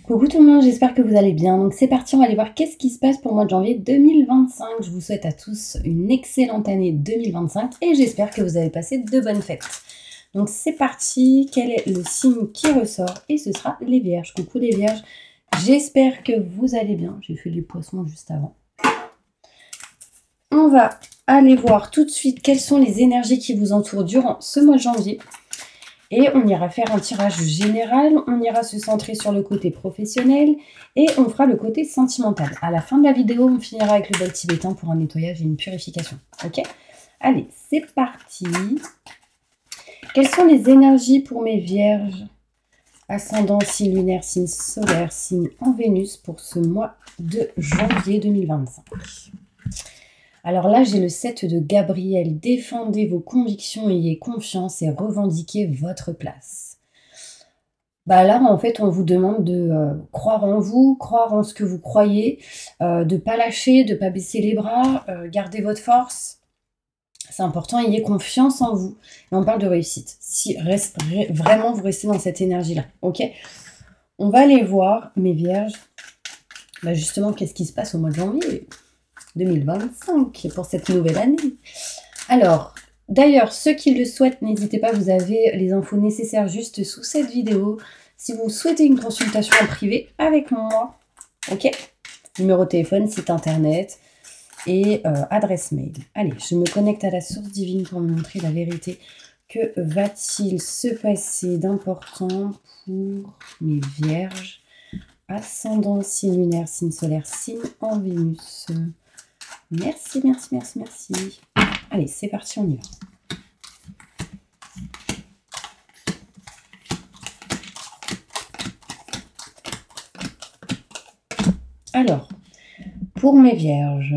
Coucou tout le monde, j'espère que vous allez bien. Donc c'est parti, on va aller voir qu'est-ce qui se passe pour le mois de janvier 2025. Je vous souhaite à tous une excellente année 2025 et j'espère que vous avez passé de bonnes fêtes. Donc c'est parti, quel est le signe qui ressort? Et ce sera les Vierges. Coucou les Vierges, j'espère que vous allez bien. J'ai fait les poissons juste avant. On va aller voir tout de suite quelles sont les énergies qui vous entourent durant ce mois de janvier. Et on ira faire un tirage général, on ira se centrer sur le côté professionnel et on fera le côté sentimental. À la fin de la vidéo, on finira avec le bol tibétain pour un nettoyage et une purification. Ok? Allez, c'est parti. Quelles sont les énergies pour mes vierges? Ascendant, signe lunaire, signe solaire, signe en Vénus pour ce mois de janvier 2025. Alors là, j'ai le 7 de Gabriel. Défendez vos convictions, ayez confiance et revendiquez votre place. Bah là, en fait, on vous demande de croire en vous, croire en ce que vous croyez, de ne pas lâcher, de ne pas baisser les bras, gardez votre force. C'est important, ayez confiance en vous. Et on parle de réussite. Si vraiment vous restez dans cette énergie-là, ok? On va aller voir, mes vierges, bah justement, qu'est-ce qui se passe au mois de janvier 2025 pour cette nouvelle année. Alors, d'ailleurs, ceux qui le souhaitent, n'hésitez pas, vous avez les infos nécessaires juste sous cette vidéo. Si vous souhaitez une consultation en privé avec moi, ok? Numéro de téléphone, site internet et adresse mail. Allez, je me connecte à la source divine pour me montrer la vérité. Que va-t-il se passer d'important pour mes vierges? Ascendant, signe lunaire, signe solaire, signe en Vénus. Merci, merci, merci, merci. Allez, c'est parti, on y va. Alors, pour mes vierges,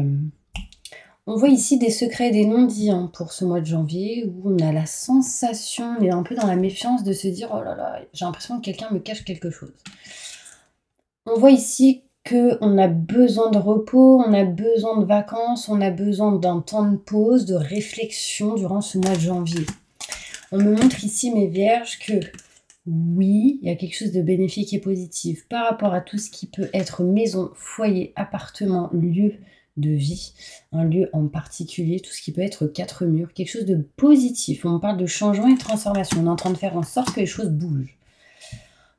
on voit ici des secrets et des non-dits pour ce mois de janvier où on a la sensation, on est un peu dans la méfiance de se dire « Oh là là, j'ai l'impression que quelqu'un me cache quelque chose ». On voit ici qu'on a besoin de repos, on a besoin de vacances, on a besoin d'un temps de pause, de réflexion durant ce mois de janvier. On me montre ici, mes vierges, que oui, il y a quelque chose de bénéfique et positif par rapport à tout ce qui peut être maison, foyer, appartement, lieu de vie, un lieu en particulier, tout ce qui peut être quatre murs, quelque chose de positif. On parle de changement et de transformation, on est en train de faire en sorte que les choses bougent.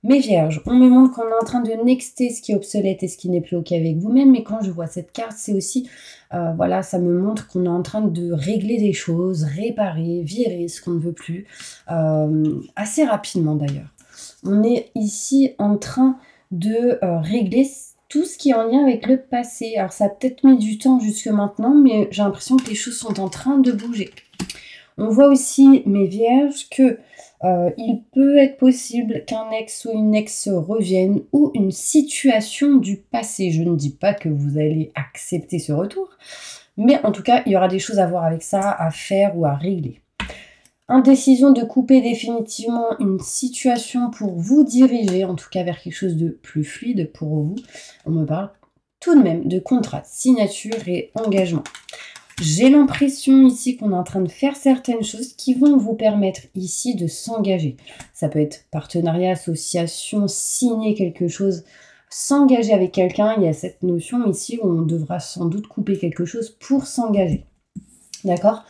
Mes vierges, on me montre qu'on est en train de nexter ce qui est obsolète et ce qui n'est plus OK avec vous-même. Mais quand je vois cette carte, c'est aussi, voilà, ça me montre qu'on est en train de régler des choses, réparer, virer ce qu'on ne veut plus, assez rapidement d'ailleurs. On est ici en train de régler tout ce qui est en lien avec le passé. Alors ça a peut-être mis du temps jusque maintenant, mais j'ai l'impression que les choses sont en train de bouger. On voit aussi, mes vierges, que il peut être possible qu'un ex ou une ex revienne ou une situation du passé. Je ne dis pas que vous allez accepter ce retour, mais en tout cas, il y aura des choses à voir avec ça, à faire ou à régler. Indécision de couper définitivement une situation pour vous diriger, en tout cas vers quelque chose de plus fluide pour vous. On me parle tout de même de contrat, signature et engagement. J'ai l'impression ici qu'on est en train de faire certaines choses qui vont vous permettre ici de s'engager. Ça peut être partenariat, association, signer quelque chose, s'engager avec quelqu'un. Il y a cette notion ici où on devra sans doute couper quelque chose pour s'engager. D'accord?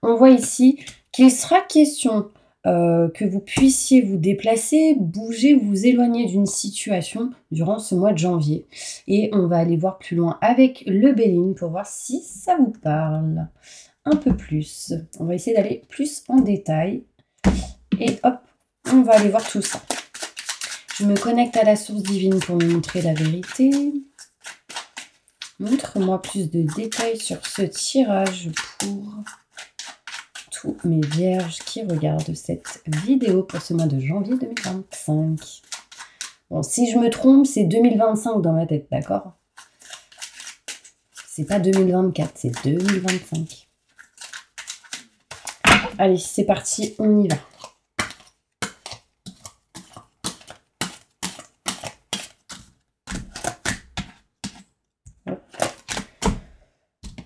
On voit ici qu'il sera question que vous puissiez vous déplacer, bouger, vous éloigner d'une situation durant ce mois de janvier. Et on va aller voir plus loin avec le Béline pour voir si ça vous parle un peu plus. On va essayer d'aller plus en détail. Et hop, on va aller voir tout ça. Je me connecte à la source divine pour me montrer la vérité. Montre-moi plus de détails sur ce tirage pour tous mes vierges qui regardent cette vidéo pour ce mois de janvier 2025. Bon, si je me trompe, c'est 2025 dans ma tête, d'accord? C'est pas 2024, c'est 2025. Allez, c'est parti, on y va.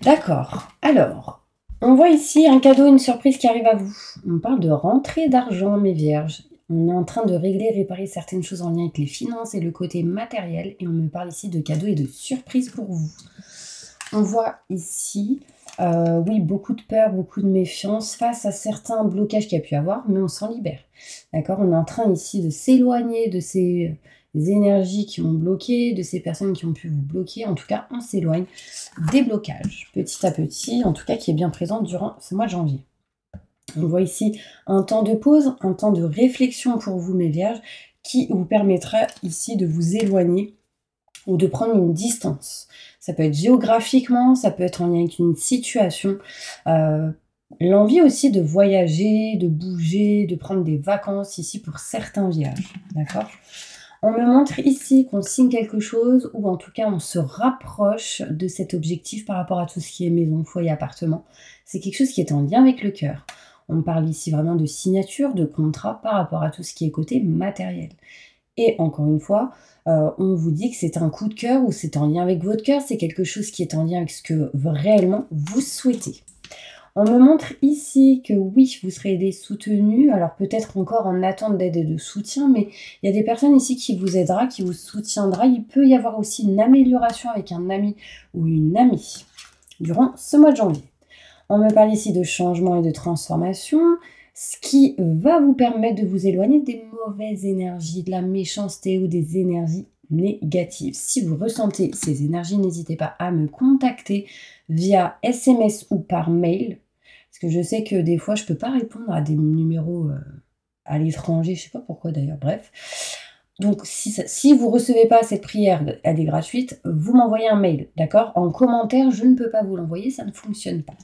D'accord, alors... On voit ici un cadeau, une surprise qui arrive à vous. On parle de rentrée d'argent, mes vierges. On est en train de régler, réparer certaines choses en lien avec les finances et le côté matériel. Et on me parle ici de cadeaux et de surprises pour vous. On voit ici, oui, beaucoup de peur, beaucoup de méfiance face à certains blocages qu'il y a pu avoir, mais on s'en libère. D'accord? On est en train ici de s'éloigner de ces énergies qui ont bloqué, de ces personnes qui ont pu vous bloquer. En tout cas, on s'éloigne des blocages, petit à petit, en tout cas qui est bien présent durant ce mois de janvier. On voit ici un temps de pause, un temps de réflexion pour vous, mes vierges, qui vous permettra ici de vous éloigner ou de prendre une distance. Ça peut être géographiquement, ça peut être en lien avec une situation. L'envie aussi de voyager, de bouger, de prendre des vacances ici pour certains vierges. D'accord? On me montre ici qu'on signe quelque chose ou en tout cas on se rapproche de cet objectif par rapport à tout ce qui est maison, foyer, appartement. C'est quelque chose qui est en lien avec le cœur. On parle ici vraiment de signature, de contrat par rapport à tout ce qui est côté matériel. Et encore une fois, on vous dit que c'est un coup de cœur ou c'est en lien avec votre cœur, c'est quelque chose qui est en lien avec ce que réellement vous souhaitez. On me montre ici que oui, vous serez aidé, soutenu, alors peut-être encore en attente d'aide et de soutien, mais il y a des personnes ici qui vous aidera, qui vous soutiendra. Il peut y avoir aussi une amélioration avec un ami ou une amie durant ce mois de janvier. On me parle ici de changement et de transformation, ce qui va vous permettre de vous éloigner des mauvaises énergies, de la méchanceté ou des énergies négatives. Si vous ressentez ces énergies, n'hésitez pas à me contacter via SMS ou par mail, parce que je sais que des fois, je ne peux pas répondre à des numéros à l'étranger, je ne sais pas pourquoi d'ailleurs, bref. Donc, si vous ne recevez pas cette prière, elle est gratuite, vous m'envoyez un mail, d'accord? En commentaire, je ne peux pas vous l'envoyer, ça ne fonctionne pas.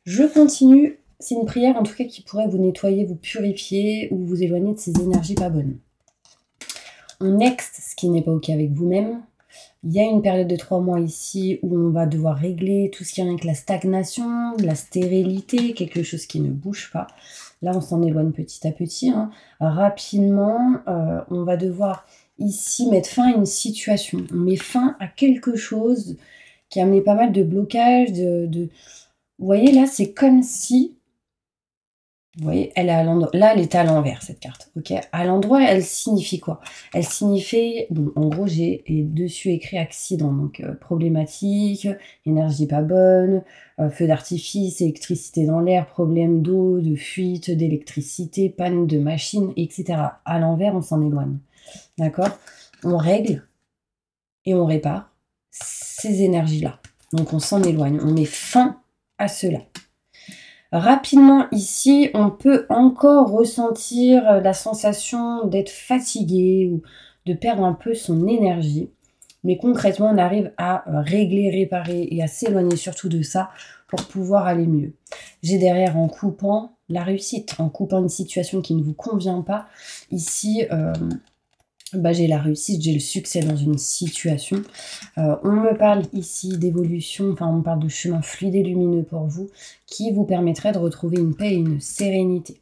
Je continue. C'est une prière en tout cas qui pourrait vous nettoyer, vous purifier ou vous éloigner de ces énergies pas bonnes. On next, ce qui n'est pas ok avec vous-même. Il y a une période de 3 mois ici où on va devoir régler tout ce qui est avec la stagnation, la stérilité, quelque chose qui ne bouge pas. Là, on s'en éloigne petit à petit. Rapidement, on va devoir ici mettre fin à une situation. On met fin à quelque chose qui a amené pas mal de blocages, Vous voyez, là, c'est comme si... Vous voyez, elle est à l'endroit. Là, elle est à l'envers, cette carte. Ok. À l'endroit, elle signifie quoi? Elle signifie, bon, en gros, j'ai dessus écrit accident, donc problématique, énergie pas bonne, feu d'artifice, électricité dans l'air, problème d'eau, de fuite, d'électricité, panne de machine, etc. À l'envers, on s'en éloigne. D'accord? On règle et on répare ces énergies-là. Donc, on s'en éloigne. On met fin à cela. Rapidement ici, on peut encore ressentir la sensation d'être fatigué ou de perdre un peu son énergie. Mais concrètement, on arrive à régler, réparer et à s'éloigner surtout de ça pour pouvoir aller mieux. J'ai derrière en coupant la réussite, en coupant une situation qui ne vous convient pas. Ici, j'ai la réussite, j'ai le succès dans une situation. On me parle ici d'évolution, enfin on me parle de chemin fluide et lumineux pour vous, qui vous permettrait de retrouver une paix et une sérénité.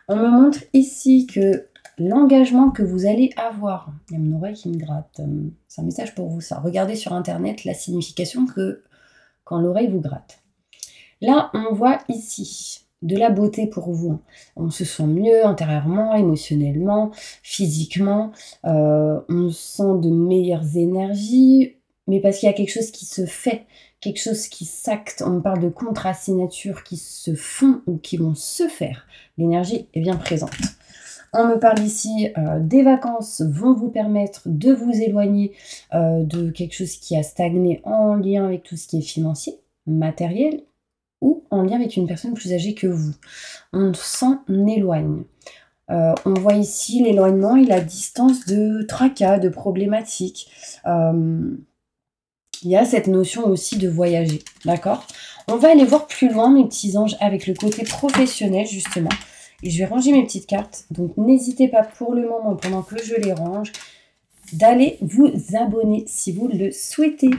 On me montre ici que l'engagement que vous allez avoir, il y a mon oreille qui me gratte, c'est un message pour vous ça, regardez sur internet la signification que quand l'oreille vous gratte. Là on voit ici de la beauté pour vous. On se sent mieux intérieurement, émotionnellement, physiquement. On sent de meilleures énergies, mais parce qu'il y a quelque chose qui se fait, quelque chose qui s'acte. On parle de contrats signatures qui se font ou qui vont se faire. L'énergie est bien présente. On me parle ici des vacances vont vous permettre de vous éloigner de quelque chose qui a stagné en lien avec tout ce qui est financier, matériel, ou en lien avec une personne plus âgée que vous. On s'en éloigne. On voit ici l'éloignement et la distance de tracas, de problématiques. Il y a cette notion aussi de voyager, d'accord? On va aller voir plus loin, mes petits anges, avec le côté professionnel, justement. Et je vais ranger mes petites cartes. Donc, n'hésitez pas pour le moment, pendant que je les range, d'aller vous abonner si vous le souhaitez.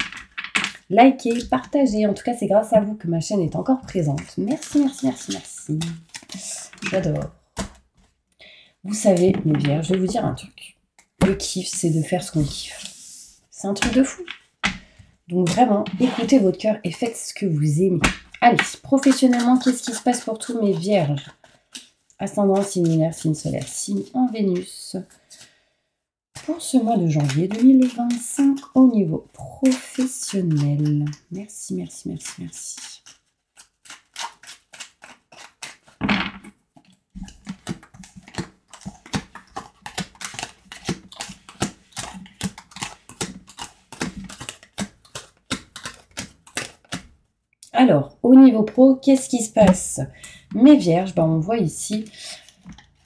Likez, partagez. En tout cas, c'est grâce à vous que ma chaîne est encore présente. Merci, merci, merci, merci. J'adore. Vous savez, mes vierges, je vais vous dire un truc. Le kiff, c'est de faire ce qu'on kiffe. C'est un truc de fou. Donc vraiment, écoutez votre cœur et faites ce que vous aimez. Allez, professionnellement, qu'est-ce qui se passe pour tous mes vierges? ascendant, signe lunaire, signe solaire, signe en Vénus. Pour ce mois de janvier 2025 au niveau professionnel. Merci, merci, merci, merci. Alors, au niveau pro, qu'est-ce qui se passe? Mes vierges, on voit ici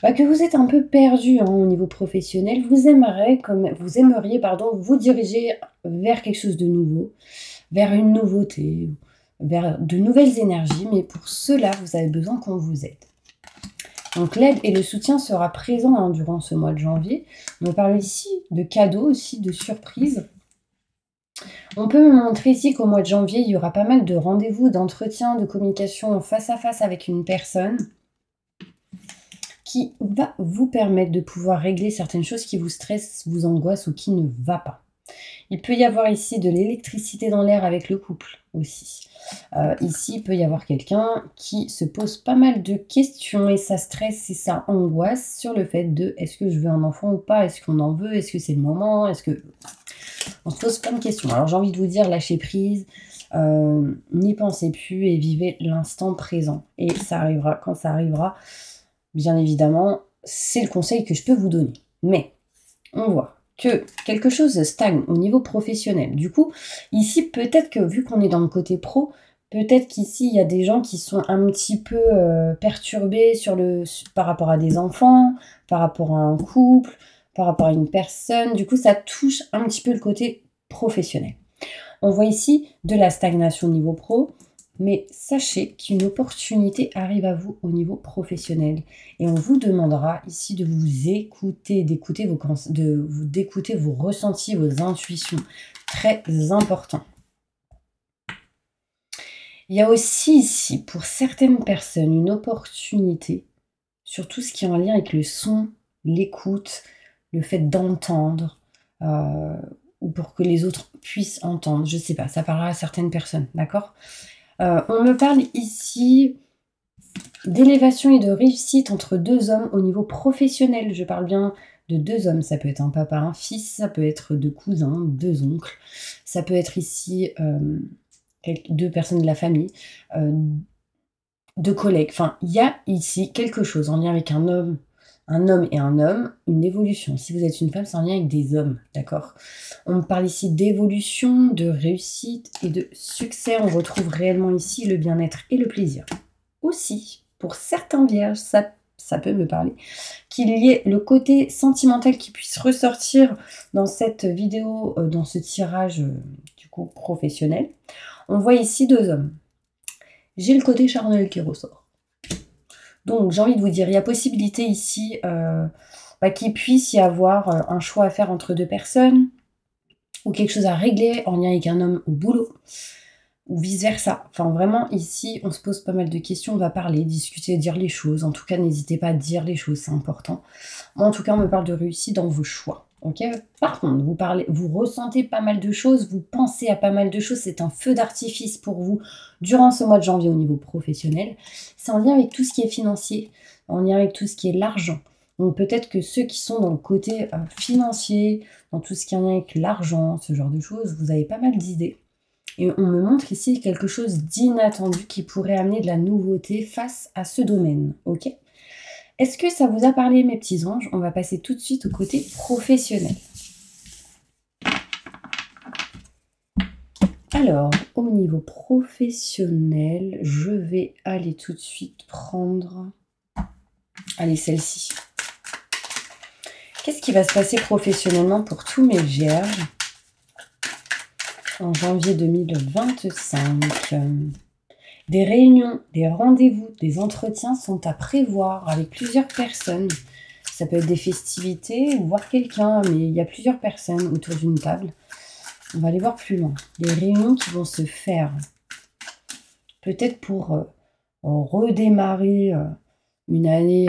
que vous êtes un peu perdu au niveau professionnel. Vous aimeriez vous diriger vers quelque chose de nouveau, vers une nouveauté, vers de nouvelles énergies. Mais pour cela, vous avez besoin qu'on vous aide. Donc l'aide et le soutien sera présent durant ce mois de janvier. On parle ici de cadeaux aussi, de surprises. On peut me montrer ici qu'au mois de janvier, il y aura pas mal de rendez-vous, d'entretiens, de communication face à face avec une personne qui va vous permettre de pouvoir régler certaines choses qui vous stressent, vous angoissent ou qui ne va pas. Il peut y avoir ici de l'électricité dans l'air avec le couple aussi. Ici, il peut y avoir quelqu'un qui se pose pas mal de questions et ça stresse et ça angoisse sur le fait de est-ce que je veux un enfant ou pas? Est-ce qu'on en veut? Est-ce que c'est le moment? Est-ce que... On se pose plein de questions. Alors j'ai envie de vous dire, lâchez prise, n'y pensez plus et vivez l'instant présent. Et ça arrivera quand ça arrivera. Bien évidemment, c'est le conseil que je peux vous donner. Mais on voit que quelque chose stagne au niveau professionnel. Du coup, ici, peut-être que vu qu'on est dans le côté pro, peut-être qu'ici, il y a des gens qui sont un petit peu perturbés par rapport à des enfants, par rapport à un couple, par rapport à une personne. Du coup, ça touche un petit peu le côté professionnel. On voit ici de la stagnation au niveau pro, mais sachez qu'une opportunité arrive à vous au niveau professionnel. Et on vous demandera ici de vous écouter, d'écouter vos ressentis, vos intuitions. Très important. Il y a aussi ici, pour certaines personnes, une opportunité sur tout ce qui est en lien avec le son, l'écoute, le fait d'entendre, ou pour que les autres puissent entendre. Je ne sais pas, ça parlera à certaines personnes, d'accord ? On me parle ici d'élévation et de réussite entre deux hommes au niveau professionnel. Je parle bien de deux hommes. Ça peut être un papa, un fils, ça peut être deux cousins, deux oncles. Ça peut être ici deux personnes de la famille, deux collègues. Enfin, il y a ici quelque chose en lien avec un homme et un homme, une évolution. Si vous êtes une femme, c'est en lien avec des hommes, d'accord? On me parle ici d'évolution, de réussite et de succès. On retrouve réellement ici le bien-être et le plaisir. Aussi, pour certains vierges, ça peut me parler, qu'il y ait le côté sentimental qui puisse ressortir dans cette vidéo, dans ce tirage du coup professionnel. On voit ici deux hommes. J'ai le côté charnel qui ressort. Donc, j'ai envie de vous dire, il y a possibilité ici qu'il puisse y avoir un choix à faire entre deux personnes ou quelque chose à régler en lien avec un homme au boulot ou vice-versa. Enfin, vraiment, ici, on se pose pas mal de questions, on va parler, discuter, dire les choses. En tout cas, n'hésitez pas à dire les choses, c'est important. Moi, en tout cas, on me parle de réussite dans vos choix. Ok. Par contre, vous ressentez pas mal de choses, vous pensez à pas mal de choses, c'est un feu d'artifice pour vous durant ce mois de janvier au niveau professionnel. C'est en lien avec tout ce qui est financier, en lien avec tout ce qui est l'argent. Donc peut-être que ceux qui sont dans le côté financier, dans tout ce qui est en lien avec l'argent, ce genre de choses, vous avez pas mal d'idées. Et on me montre ici quelque chose d'inattendu qui pourrait amener de la nouveauté face à ce domaine. Ok ? Est-ce que ça vous a parlé, mes petits anges? On va passer tout de suite au côté professionnel. Alors, au niveau professionnel, je vais aller tout de suite prendre... Allez, celle-ci. Qu'est-ce qui va se passer professionnellement pour tous mes vierges en janvier 2025? Des réunions, des rendez-vous, des entretiens sont à prévoir avec plusieurs personnes. Ça peut être des festivités ou voir quelqu'un, mais il y a plusieurs personnes autour d'une table. On va aller voir plus loin. Des réunions qui vont se faire. Peut-être pour redémarrer une année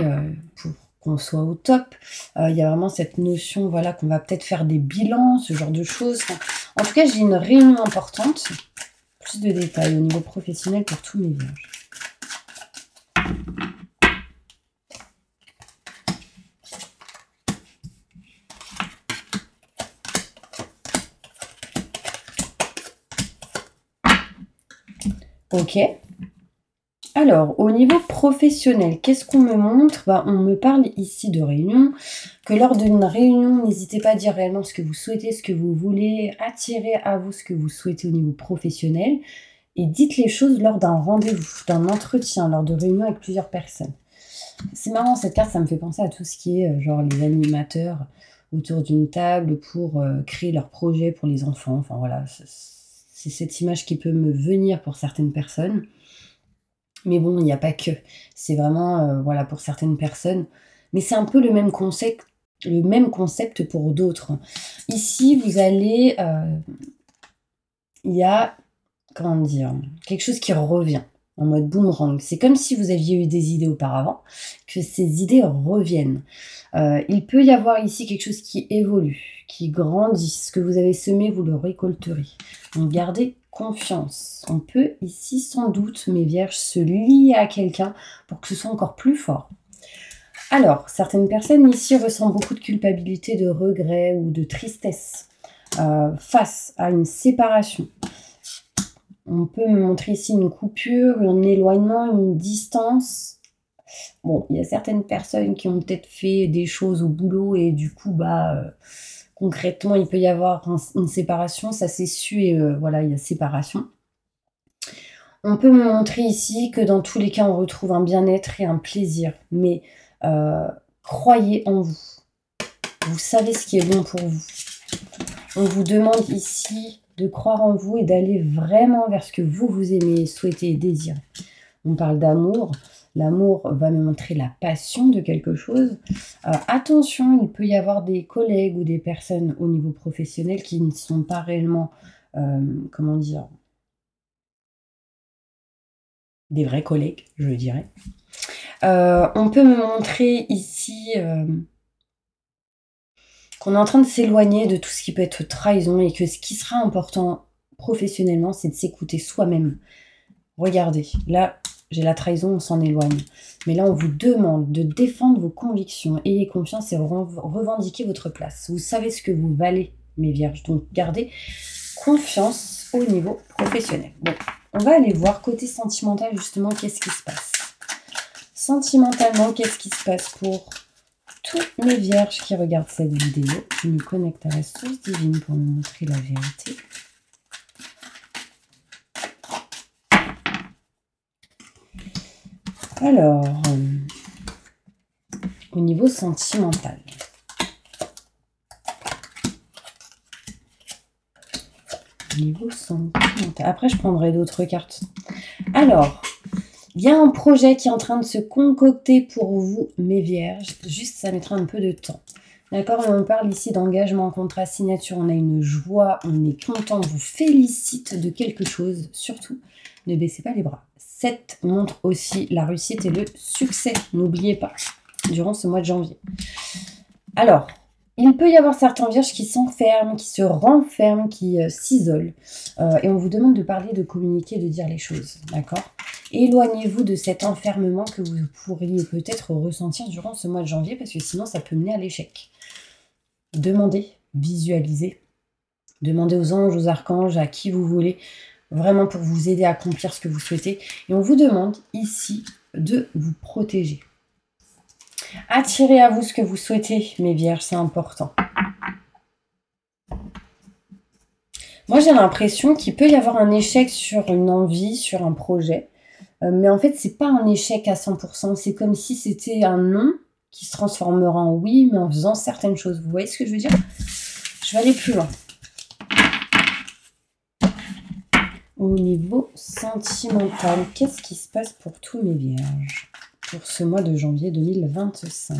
pour qu'on soit au top. Il y a vraiment cette notion, voilà, qu'on va peut-être faire des bilans, ce genre de choses. Enfin, en tout cas, j'ai une réunion importante. Plus de détails au niveau professionnel pour tous mes vierges. Ok. Alors, au niveau professionnel, qu'est-ce qu'on me montre? On me parle ici de réunion, que lors d'une réunion, n'hésitez pas à dire réellement ce que vous souhaitez, ce que vous voulez, attirer à vous ce que vous souhaitez au niveau professionnel, et dites les choses lors d'un rendez-vous, d'un entretien, lors de réunions avec plusieurs personnes. C'est marrant, cette carte, ça me fait penser à tout ce qui est genre les animateurs autour d'une table pour créer leur projet pour les enfants. Enfin voilà, c'est cette image qui peut me venir pour certaines personnes. Mais bon, il n'y a pas que. C'est vraiment, voilà, pour certaines personnes. Mais c'est un peu le même concept pour d'autres. Ici, vous allez, il y a, comment dire, quelque chose qui revient en mode boomerang. C'est comme si vous aviez eu des idées auparavant, que ces idées reviennent. Il peut y avoir ici quelque chose qui évolue, qui grandit. Ce que vous avez semé, vous le récolterez. Donc gardez confiance. On peut ici sans doute, mes vierges, se lier à quelqu'un pour que ce soit encore plus fort. Alors, certaines personnes ici ressentent beaucoup de culpabilité, de regret ou de tristesse face à une séparation. On peut me montrer ici une coupure, un éloignement, une distance. Bon, il y a certaines personnes qui ont peut-être fait des choses au boulot et du coup, concrètement, il peut y avoir une séparation. Ça s'est su et voilà, il y a séparation. On peut me montrer ici que dans tous les cas, on retrouve un bien-être et un plaisir. Mais croyez en vous. Vous savez ce qui est bon pour vous. On vous demande ici de croire en vous et d'aller vraiment vers ce que vous aimez, souhaitez et désirez. On parle d'amour. L'amour va me montrer la passion de quelque chose. Attention, il peut y avoir des collègues ou des personnes au niveau professionnel qui ne sont pas réellement, comment dire, des vrais collègues, je dirais. On peut me montrer ici qu'on est en train de s'éloigner de tout ce qui peut être trahison et que ce qui sera important professionnellement, c'est de s'écouter soi-même. Regardez, là, j'ai la trahison, on s'en éloigne. Mais là, on vous demande de défendre vos convictions. Ayez confiance et revendiquez votre place. Vous savez ce que vous valez, mes vierges. Donc, gardez confiance au niveau professionnel. Bon, on va aller voir côté sentimental, justement, qu'est-ce qui se passe. Sentimentalement, qu'est-ce qui se passe pour toutes mes vierges qui regardent cette vidéo? Je me connecte à la source divine pour me montrer la vérité. Alors, au niveau sentimental. Après, je prendrai d'autres cartes. Alors, il y a un projet qui est en train de se concocter pour vous, mes vierges. Juste, ça mettra un peu de temps. D'accord? On parle ici d'engagement, contrat, signature. On a une joie, on est content, on vous félicite de quelque chose. Surtout, ne baissez pas les bras. 7 montre aussi la réussite et le succès. N'oubliez pas, durant ce mois de janvier. Alors, il peut y avoir certains vierges qui s'enferment, qui se renferment, qui s'isolent. Et on vous demande de parler, de communiquer, de dire les choses. D'accord? Éloignez-vous de cet enfermement que vous pourriez peut-être ressentir durant ce mois de janvier, parce que sinon, ça peut mener à l'échec. Demandez, visualisez. Demandez aux anges, aux archanges, à qui vous voulez, vraiment pour vous aider à accomplir ce que vous souhaitez. Et on vous demande ici de vous protéger. Attirez à vous ce que vous souhaitez, mes vierges, c'est important. Moi, j'ai l'impression qu'il peut y avoir un échec sur une envie, sur un projet. Mais en fait, c'est pas un échec à 100%. C'est comme si c'était un non qui se transformera en oui, mais en faisant certaines choses. Vous voyez ce que je veux dire? Je vais aller plus loin. Au niveau sentimental, qu'est-ce qui se passe pour tous mes vierges pour ce mois de janvier 2025?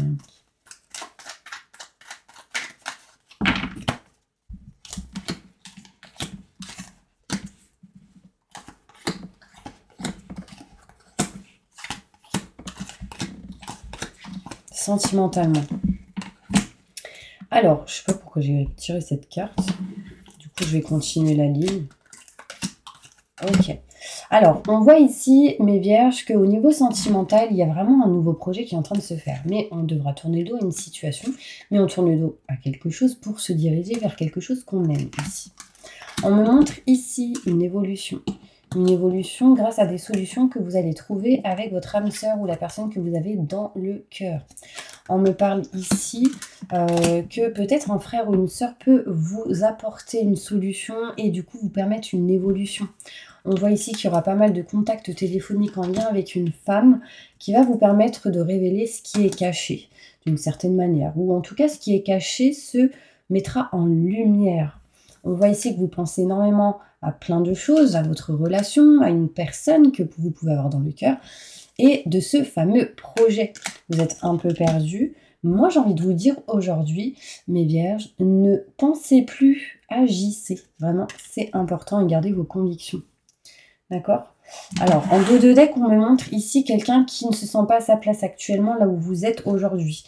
Sentimentalement. Alors, je ne sais pas pourquoi j'ai tiré cette carte. Du coup, je vais continuer la ligne. Ok. Alors, on voit ici, mes vierges, qu'au niveau sentimental, il y a vraiment un nouveau projet qui est en train de se faire. Mais on devra tourner le dos à une situation, mais on tourne le dos à quelque chose pour se diriger vers quelque chose qu'on aime ici. On me montre ici une évolution, Une évolution grâce à des solutions que vous allez trouver avec votre âme sœur ou la personne que vous avez dans le cœur. On me parle ici que peut-être un frère ou une sœur peut vous apporter une solution et du coup vous permettre une évolution. On voit ici qu'il y aura pas mal de contacts téléphoniques en lien avec une femme qui va vous permettre de révéler ce qui est caché d'une certaine manière. Ou en tout cas, ce qui est caché se mettra en lumière. On voit ici que vous pensez énormément à plein de choses, à votre relation, à une personne que vous pouvez avoir dans le cœur, et de ce fameux projet. Vous êtes un peu perdu. Moi, j'ai envie de vous dire aujourd'hui, mes vierges, ne pensez plus, agissez. Vraiment, c'est important et gardez vos convictions. D'accord? Alors, en dos de deck, on me montre ici quelqu'un qui ne se sent pas à sa place actuellement là où vous êtes aujourd'hui.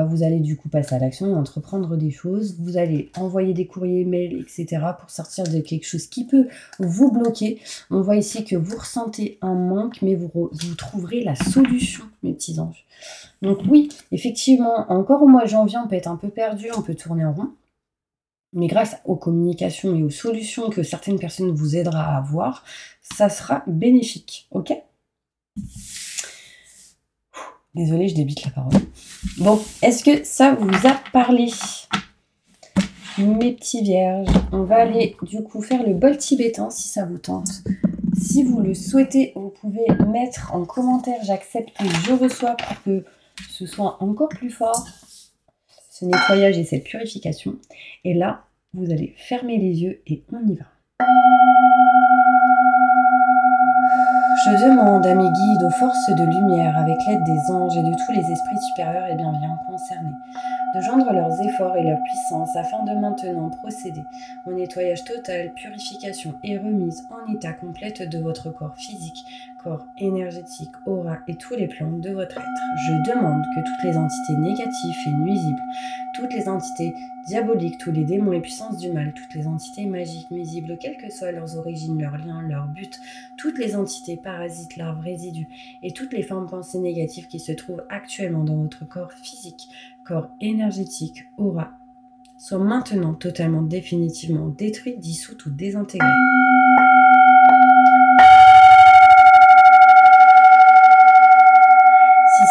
Vous allez du coup passer à l'action et entreprendre des choses. Vous allez envoyer des courriers, mails, etc. pour sortir de quelque chose qui peut vous bloquer. On voit ici que vous ressentez un manque, mais vous trouverez la solution, mes petits anges. Donc oui, effectivement, encore au mois de janvier, on peut être un peu perdu, on peut tourner en rond. Mais grâce aux communications et aux solutions que certaines personnes vous aideront à avoir, ça sera bénéfique. Ok? Désolée, je débite la parole. Bon, est-ce que ça vous a parlé? Mes petits vierges, on va aller du coup faire le bol tibétain si ça vous tente. Si vous le souhaitez, vous pouvez mettre en commentaire j'accepte et je reçois pour que ce soit encore plus fort, ce nettoyage et cette purification. Et là, vous allez fermer les yeux et on y va. Je demande à mes guides, aux forces de lumière, avec l'aide des anges et de tous les esprits supérieurs et bienveillants concernés, de joindre leurs efforts et leur puissance afin de maintenant procéder au nettoyage total, purification et remise en état complète de votre corps physique, corps énergétique, aura et tous les plans de votre être. Je demande que toutes les entités négatives et nuisibles, toutes les entités diaboliques, tous les démons et puissances du mal, toutes les entités magiques, nuisibles, quelles que soient leurs origines, leurs liens, leurs buts, toutes les entités parasites, larves, résidus et toutes les formes pensées négatives qui se trouvent actuellement dans votre corps physique, corps énergétique, aura, soient maintenant totalement, définitivement détruites, dissoutes ou désintégrées.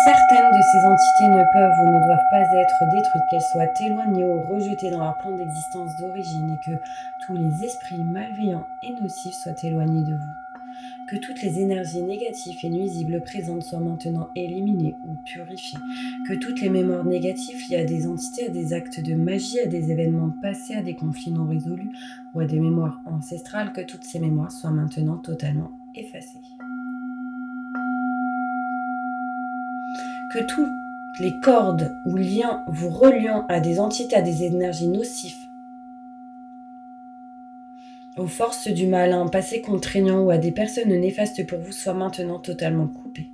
Certaines de ces entités ne peuvent ou ne doivent pas être détruites, qu'elles soient éloignées ou rejetées dans leur plan d'existence d'origine et que tous les esprits malveillants et nocifs soient éloignés de vous. Que toutes les énergies négatives et nuisibles présentes soient maintenant éliminées ou purifiées. Que toutes les mémoires négatives liées à des entités, à des actes de magie, à des événements passés, à des conflits non résolus ou à des mémoires ancestrales, que toutes ces mémoires soient maintenant totalement effacées. Que toutes les cordes ou liens vous reliant à des entités, à des énergies nocives, aux forces du mal, à un passé contraignant ou à des personnes néfastes pour vous soient maintenant totalement coupés.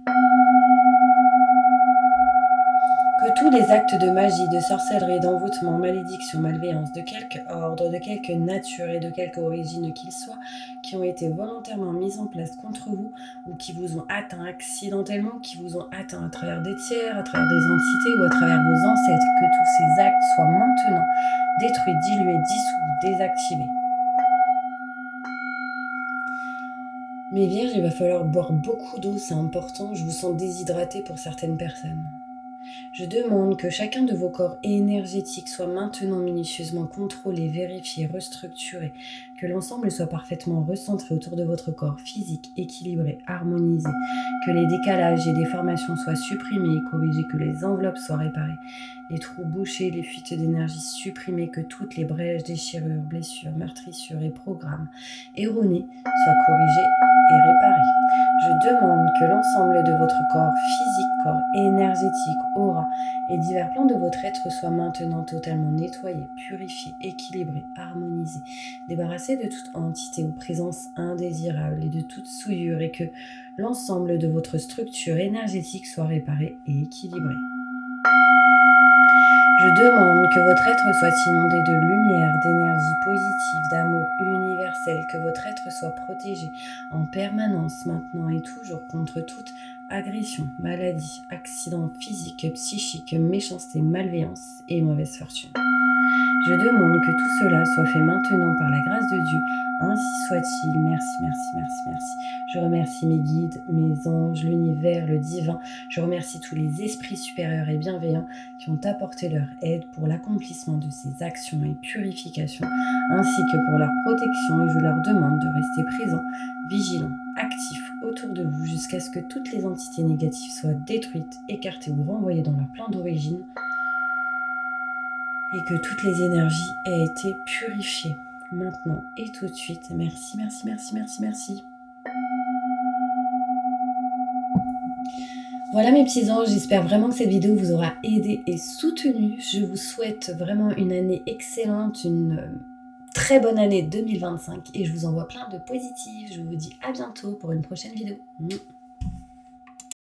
Que tous les actes de magie, de sorcellerie, d'envoûtement, malédiction, malveillance, de quelque ordre, de quelque nature et de quelque origine qu'ils soient, qui ont été volontairement mis en place contre vous ou qui vous ont atteint accidentellement, qui vous ont atteint à travers des tiers, à travers des entités ou à travers vos ancêtres, que tous ces actes soient maintenant détruits, dilués, dissous, désactivés. Mes vierges, il va falloir boire beaucoup d'eau, c'est important, je vous sens déshydraté pour certaines personnes. Je demande que chacun de vos corps énergétiques soit maintenant minutieusement contrôlé, vérifié, restructuré, que l'ensemble soit parfaitement recentré autour de votre corps physique, équilibré, harmonisé, que les décalages et déformations soient supprimés et corrigés, que les enveloppes soient réparées, les trous bouchés, les fuites d'énergie supprimées, que toutes les brèches, déchirures, blessures, meurtrissures et programmes erronés soient corrigés et réparés. Je demande que l'ensemble de votre corps physique, corps énergétique, aura et divers plans de votre être soient maintenant totalement nettoyés, purifiés, équilibrés, harmonisés, débarrassés de toute entité ou présence indésirable et de toute souillure et que l'ensemble de votre structure énergétique soit réparé et équilibré. Je demande que votre être soit inondé de lumière, d'énergie positive, d'amour universel, que votre être soit protégé en permanence maintenant et toujours contre toute agression, maladie, accident physique, psychique, méchanceté, malveillance et mauvaise fortune. Je demande que tout cela soit fait maintenant par la grâce de Dieu. Ainsi soit-il. Merci, merci, merci, merci. Je remercie mes guides, mes anges, l'univers, le divin. Je remercie tous les esprits supérieurs et bienveillants qui ont apporté leur aide pour l'accomplissement de ces actions et purifications, ainsi que pour leur protection, et je leur demande de rester présents, vigilants, actifs autour de vous jusqu'à ce que toutes les entités négatives soient détruites, écartées ou renvoyées dans leur plan d'origine, et que toutes les énergies aient été purifiées maintenant et tout de suite. Merci, merci, merci, merci, merci. Voilà mes petits anges, j'espère vraiment que cette vidéo vous aura aidé et soutenu. Je vous souhaite vraiment une année excellente, une très bonne année 2025 et je vous envoie plein de positifs. Je vous dis à bientôt pour une prochaine vidéo.